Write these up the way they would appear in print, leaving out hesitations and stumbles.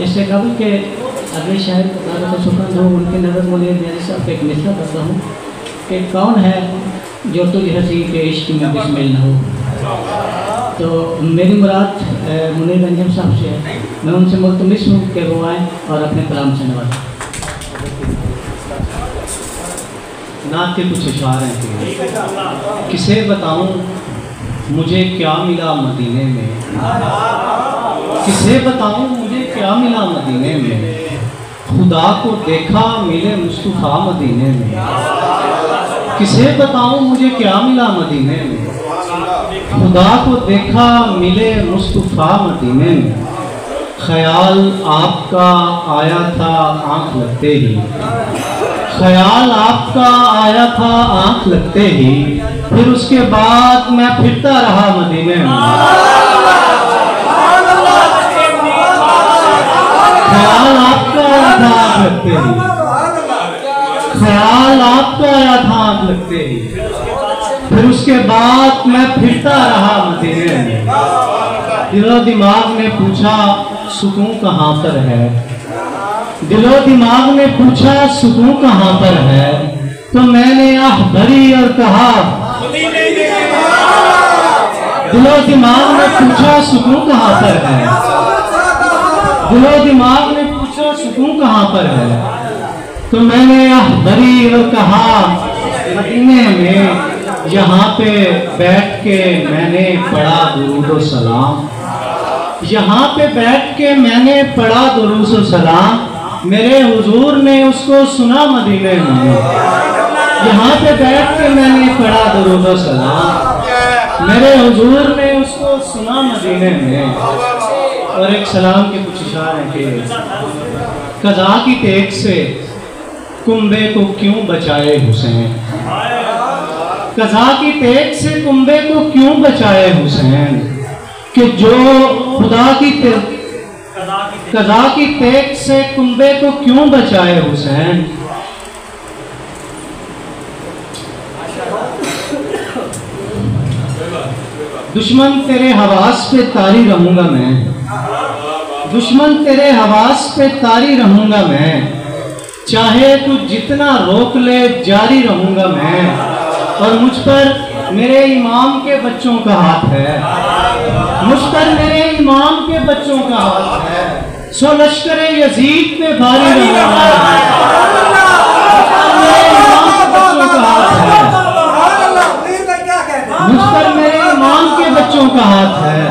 इससे कबल के अगले शायर को सुखन हो उनकी नज़र मुझे मेरे साथ एक मिसरा करता हूँ कि कौन है जो तुझ हंसी के इश्क में बिस्मिल न हो। तो मेरी मुराद मुनीर अंजम साहब से है। मैं उनसे मुल्तमिस हूँ कि वो आएँ और अपने कलाम से नवाजें। नात के कुछ इशारे हैं। किसे बताऊं मुझे क्या मिला मदीने में, किसे बताऊं मुझे क्या मिला मदीने में, खुदा को देखा मिले मुस्तफ़ा मदीने में, किसे बताऊं मुझे क्या मिला मदीने में, खुदा को देखा मिले मुस्तफ़ा मदीने में, ख्याल आपका आया था आँख लगते ही, ख्याल आपका आया था आँख लगते ही, फिर उसके बाद मैं फिरता रहा मदीने में, ख्याल आपका आया था आँख लगते ही, ख्याल आपका आया था आँख लगते ही, फिर उसके बाद मैं फिरता रहा मदीने में। दिलो दिमाग ने पूछा सुकून कहाँ पर है, दिलो दिमाग ने पूछा सुकून कहाँ पर है, तो मैंने आह भरी और कहा, दिलो दिमाग ने पूछा सुकून कहाँ पर है, दिलो दिमाग ने पूछा सुकून कहाँ पर है, तो मैंने आह भरी और कहा मदीने में यहाँ पे बैठ के मैंने पढ़ा दुरूद सलाम, यहाँ पे बैठ के मैंने पढ़ा दुरूद सलाम, मेरे हुजूर ने उसको सुना मदीने में, यहाँ पे बैठ के मैंने पढ़ा दुरूद सलाम, मेरे हुजूर ने उसको सुना मदीने में। और एक सलाम के कुछ इशारे के कज़ा की तेग से कुंबे को क्यों बचाए हुसैन, कज़ा की तेग से कुंबे को क्यों बचाए हुसैन, कि जो खुदा की कज़ा की तेग से कुंबे को क्यों बचाए हुसैन, दुश्मन तेरे हवास पे तारी रहूंगा मैं, दुश्मन तेरे हवास पे तारी रहूंगा मैं, चाहे तू जितना रोक ले जारी रहूंगा मैं, और मुझ पर मेरे इमाम के बच्चों का हाथ है, मुझ पर मेरे इमाम के बच्चों का हाथ है, सो लश्कर यजीद पे भारी रहूंगा मैं, मुझ पर मेरे इमाम के बच्चों का हाथ है,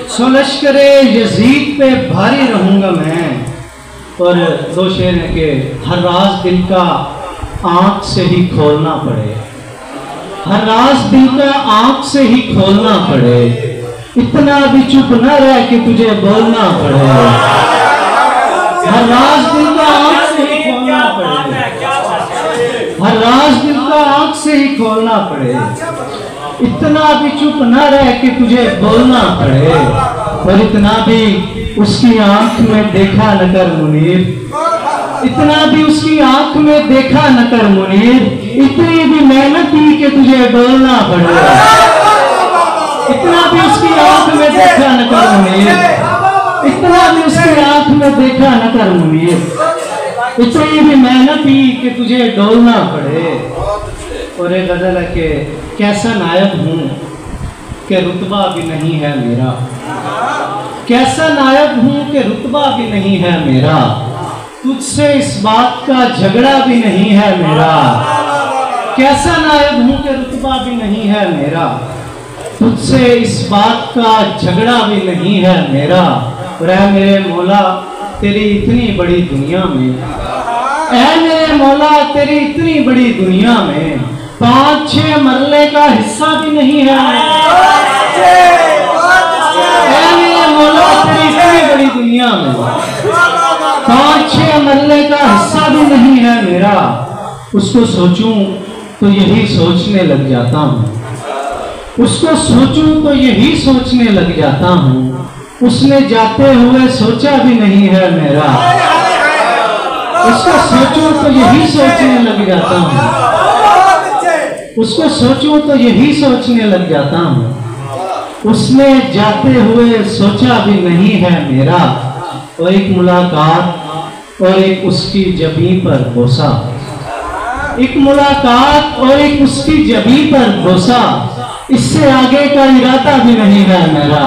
सो लश्कर यजीद पे भारी रहूंगा मैं। और दो शेर है कि हर राज दिल का आँख से ही खोलना पड़े, हर राज दिल का आँख से ही खोलना पड़े, इतना भी चुप न रह कि तुझे बोलना पड़े, हर राज दिल का आँख से ही खोलना पड़े, हर राज दिल का आँख से ही खोलना पड़े, इतना भी चुप न रह कि तुझे बोलना पड़े, और इतना भी उसकी आंख में देखा न कर मुनीर, इतना भी उसकी आंख में देखा न कर मुनीर, इतनी भी मेहनत की कि तुझे बोलना पड़े, इतना भी उसकी आंख में देखा न कर मुनीर, इतना भी उसकी आंख में देखा न कर मुनीर, इतनी भी मेहनत की कि तुझे डोलना पड़े। और एक गजल है कि कैसा नायब हूँ कि रुतबा भी नहीं है मेरा, कैसा नायब हूँ कि रुतबा भी नहीं है मेरा, तुझसे इस बात का झगड़ा भी नहीं है मेरा, कैसा नायब हूँ कि रुतबा भी नहीं है मेरा, तुझसे इस बात का झगड़ा भी नहीं है मेरा। और ऐ मेरे मौला तेरी इतनी बड़ी दुनिया में, ऐ मेरे मौला तेरी इतनी बड़ी दुनिया में, 5-6 मरले का हिस्सा भी नहीं है, ऐ मेरे मौला तेरी इतनी बड़ी दुनिया में 5-6 मरले का हिस्सा भी नहीं है मेरा। उसको सोचूं तो यही सोचने लग जाता हूँ, उसको सोचूं तो यही सोचने लग जाता हूँ, उसने जाते हुए सोचा भी नहीं है मेरा, उसको सोचूं तो यही सोचने लग जाता हूँ, उसको सोचूं तो यही सोचने लग जाता हूँ, उसने जाते हुए सोचा भी नहीं है मेरा। और एक मुलाकात और एक उसकी जबी पर बोसा, एक मुलाकात और एक उसकी जबी पर बोसा, इससे आगे का इरादा भी नहीं है मेरा।